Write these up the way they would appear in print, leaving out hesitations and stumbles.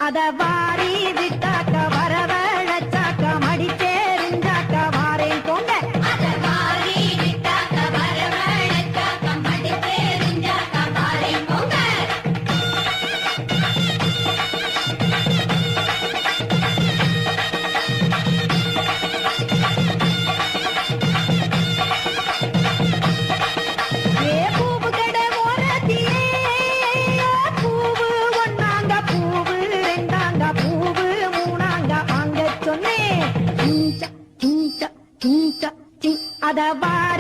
அத வாரி விட்டாக்க வரவழைச்சாக்க மடிச்சேரிஞ்சாக்க வாரேன் போங்க. அத வாரி விட்டாக்க வரவழைச்சாக்க மடிச்சேரிஞ்சாக்க வாரேன் போங்க. அத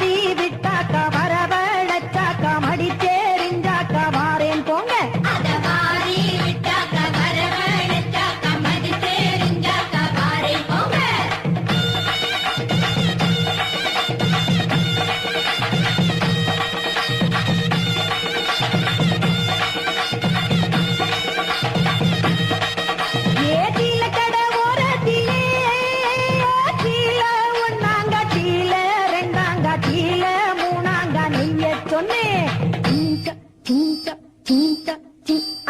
வாரி விட்டாக்க வரவழைச்சாக்க மடிச்சேரிஞ்சாக்க வாரேன் போங்க. அத வாரி விட்டாக்க வரவழைச்சாக்க மடிச்சேரிஞ்சாக்க வாரேன் போங்க.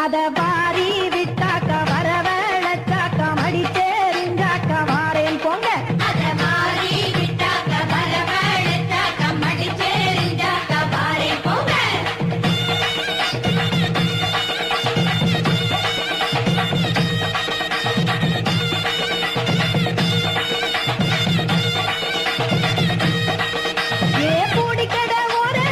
அத வாரி விட்டாக்க வரவழைச்சாக்க மடிச்சேரிஞ்சாக்க வாரேன் போங்க. அத வாரி விட்டாக்க வரவழைச்சாக்க மடிச்சேரிஞ்சாக்க வாரேன் போங்க.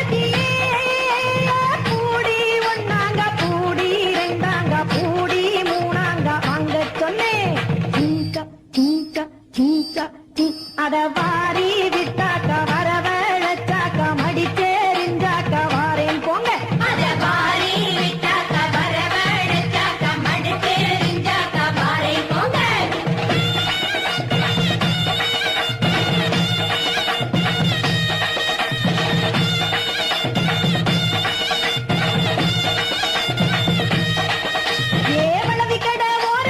அத வாரி விட்டாக்க வரவழைச்சாக்க மடிச்சேரிஞ்சாக்க வாரேன் போங்க. அத வாரி விட்டாக்க வரவழைச்சாக்க மடிச்சேரிஞ்சாக்க வாரேன் போங்க.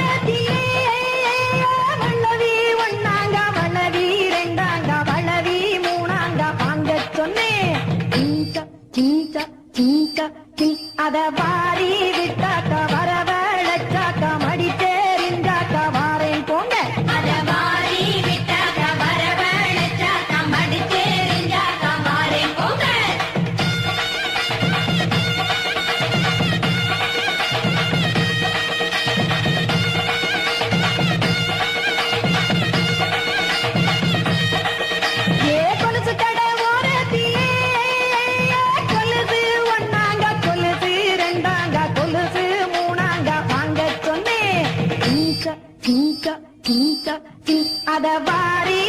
அத வாரி விட்டாக்க வரவழைச்சாக்க மடிச்சேரிஞ்சாக்க வாரேன் போங்க. அத வாரி விட்டாக்க வரவழைச்சாக்க மடிச்சேரிஞ்சாக்க வாரேன் போங்க. அத வாரி